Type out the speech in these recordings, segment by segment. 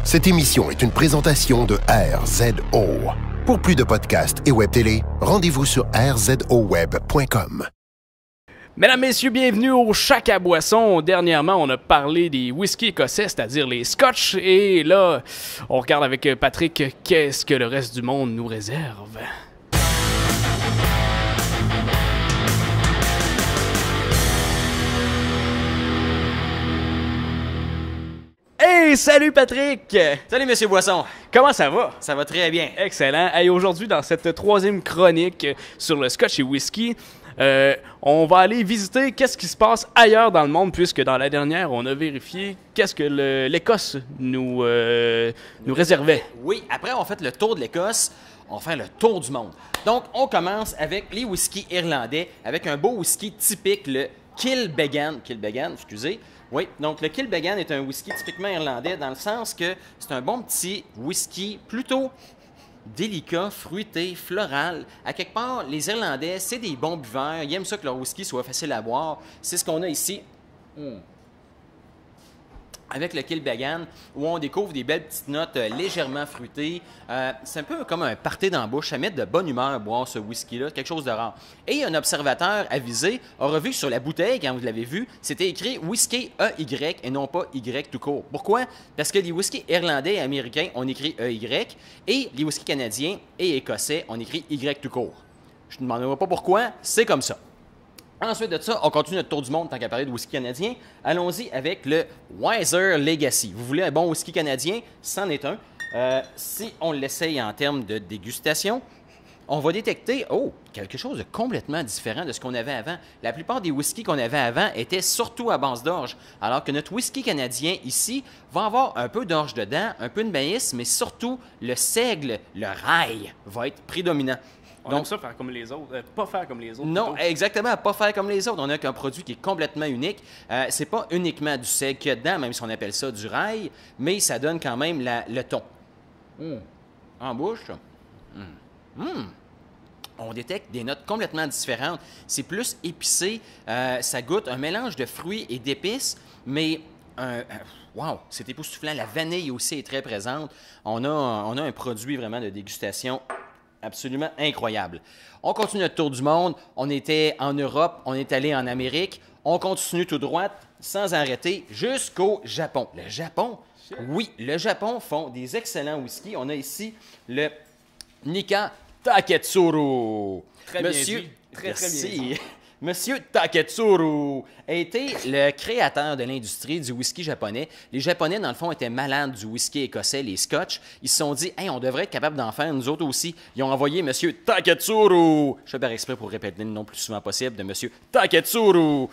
Cette émission est une présentation de RZO. Pour plus de podcasts et web télé, rendez-vous sur rzoweb.com. Mesdames, messieurs, bienvenue au Shack à boisson. Dernièrement, on a parlé des whisky écossais, c'est-à-dire les scotch. Et là, on regarde avec Patrick qu'est-ce que le reste du monde nous réserve. Hey, salut Patrick! Salut Monsieur Boisson! Comment ça va? Ça va très bien. Excellent. Hey, aujourd'hui, dans cette troisième chronique sur le scotch et whisky, on va aller visiter qu'est-ce qui se passe ailleurs dans le monde, puisque dans la dernière, on a vérifié qu'est-ce que l'Écosse nous réservait. Oui, après on fait le tour de l'Écosse, on fait le tour du monde. Donc, on commence avec les whiskies irlandais, avec un beau whisky typique, le Kilbeggan, excusez. Oui, donc le Kilbeggan est un whisky typiquement irlandais dans le sens que c'est un bon petit whisky plutôt délicat, fruité, floral. À quelque part, les Irlandais, c'est des bons buveurs. Ils aiment ça que leur whisky soit facile à boire. C'est ce qu'on a ici. Avec le Kilbeggan, où on découvre des belles petites notes légèrement fruitées. C'est un peu comme un party dans la bouche. Ça met de bonne humeur à boire ce whisky-là, quelque chose de rare. Et un observateur avisé a revu sur la bouteille, quand vous l'avez vu, c'était écrit whisky EY et non pas Y tout court. Pourquoi? Parce que les whiskies irlandais et américains, on écrit EY, et les whiskies canadiens et écossais, on écrit Y tout court. Je ne demanderai pas pourquoi, c'est comme ça. Ensuite de ça, on continue notre tour du monde tant qu'à parler de whisky canadien. Allons-y avec le Wiser Legacy. Vous voulez un bon whisky canadien? C'en est un. Si on l'essaye en termes de dégustation, on va détecter, quelque chose de complètement différent de ce qu'on avait avant. La plupart des whiskies qu'on avait avant étaient surtout à base d'orge, alors que notre whisky canadien ici va avoir un peu d'orge dedans, un peu de maïs, mais surtout le seigle, le rail, va être prédominant. On aime ça faire comme les autres, pas faire comme les autres. Non, exactement, pas faire comme les autres. On a qu'un produit qui est complètement unique. C'est pas uniquement du seigle qu'il y a dedans, même si on appelle ça du rail, mais ça donne quand même le ton. En bouche, on détecte des notes complètement différentes. C'est plus épicé, ça goûte un mélange de fruits et d'épices, mais wow, c'est époustouflant. La vanille aussi est très présente. On a un produit vraiment de dégustation absolument incroyable. On continue notre tour du monde. On était en Europe, on est allé en Amérique. On continue tout droit, sans arrêter, jusqu'au Japon. Le Japon, oui, le Japon font des excellents whiskies. On a ici le Nikka Taketsuru. Très bien dit. Très bien dit. Monsieur Taketsuru a été le créateur de l'industrie du whisky japonais. Les Japonais, dans le fond, étaient malades du whisky écossais, les scotch. Ils se sont dit, hey, on devrait être capable d'en faire, nous autres aussi. Ils ont envoyé Monsieur Taketsuru. Je fais par exprès pour répéter le nom le plus souvent possible de Monsieur Taketsuru.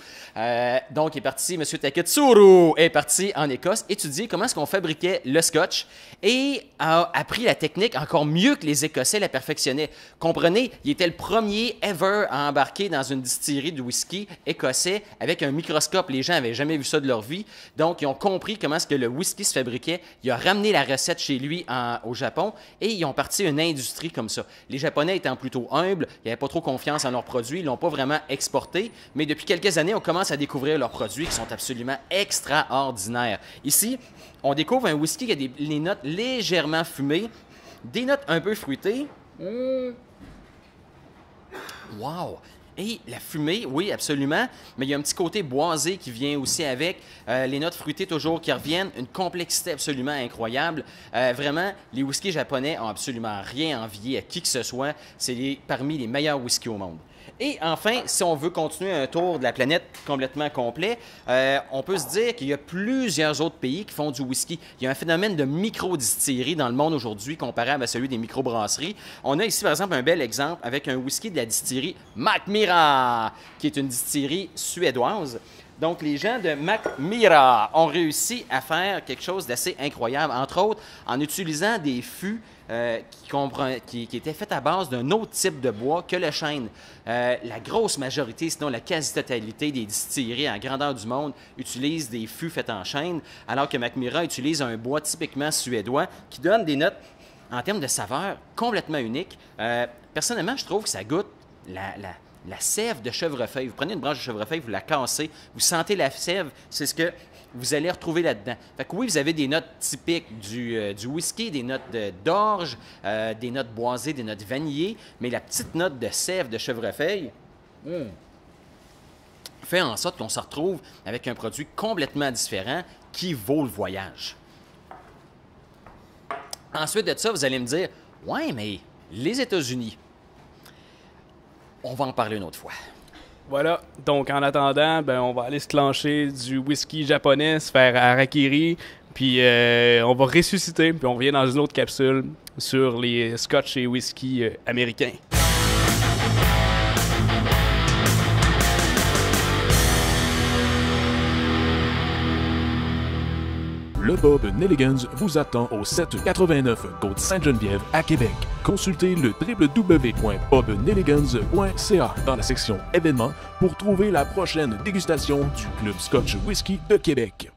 Donc, Monsieur Taketsuru est parti en Écosse étudier comment est-ce qu'on fabriquait le scotch et a appris la technique encore mieux que les Écossais la perfectionnaient. Comprenez, il était le premier ever à embarquer dans une distillerie de whisky écossais avec un microscope. Les gens n'avaient jamais vu ça de leur vie. Donc, ils ont compris comment est-ce que le whisky se fabriquait. Il a ramené la recette chez lui au Japon et ils ont parti une industrie comme ça. Les Japonais étant plutôt humbles, ils n'avaient pas trop confiance en leurs produits, ils ne l'ont pas vraiment exporté. Mais depuis quelques années, on commence à découvrir leurs produits qui sont absolument extraordinaires. Ici, on découvre un whisky qui a les notes légèrement fumées, des notes un peu fruitées. Wow! Et la fumée, oui, absolument, mais il y a un petit côté boisé qui vient aussi avec, les notes fruitées toujours qui reviennent, une complexité absolument incroyable. Vraiment, les whiskies japonais ont absolument rien envié à qui que ce soit. C'est parmi les meilleurs whiskies au monde. Et enfin, si on veut continuer un tour de la planète complètement complet, on peut se dire qu'il y a plusieurs autres pays qui font du whisky. Il y a un phénomène de micro-distillerie dans le monde aujourd'hui comparable à celui des microbrasseries. On a ici, par exemple, un bel exemple avec un whisky de la distillerie Mackmyra, qui est une distillerie suédoise. Donc, les gens de Mackmyra ont réussi à faire quelque chose d'assez incroyable, entre autres en utilisant des fûts qui étaient faits à base d'un autre type de bois que le chêne. La grosse majorité, sinon la quasi-totalité des distilleries en grandeur du monde utilisent des fûts faits en chêne, alors que Mackmyra utilise un bois typiquement suédois qui donne des notes, en termes de saveur, complètement uniques. Personnellement, je trouve que ça goûte la sève de chevrefeuille. Vous prenez une branche de chevrefeuille, vous la cassez, vous sentez la sève. C'est ce que vous allez retrouver là-dedans. Fait que oui, vous avez des notes typiques du whisky, des notes d'orge, des notes boisées, des notes vanillées, mais la petite note de sève de chèvrefeuille fait en sorte qu'on se retrouve avec un produit complètement différent qui vaut le voyage. Ensuite de ça, vous allez me dire, « Ouais, mais les États-Unis, on va en parler une autre fois. » Voilà. Donc, en attendant, ben, on va aller se clencher du whisky japonais, se faire harakiri, puis on va ressusciter, puis on revient dans une autre capsule sur les scotch et whisky américains. Le Bob Nelligan's vous attend au 789 Côte-Sainte-Geneviève à Québec. Consultez le www.bobnelligans.ca dans la section événements pour trouver la prochaine dégustation du Club Scotch Whisky de Québec.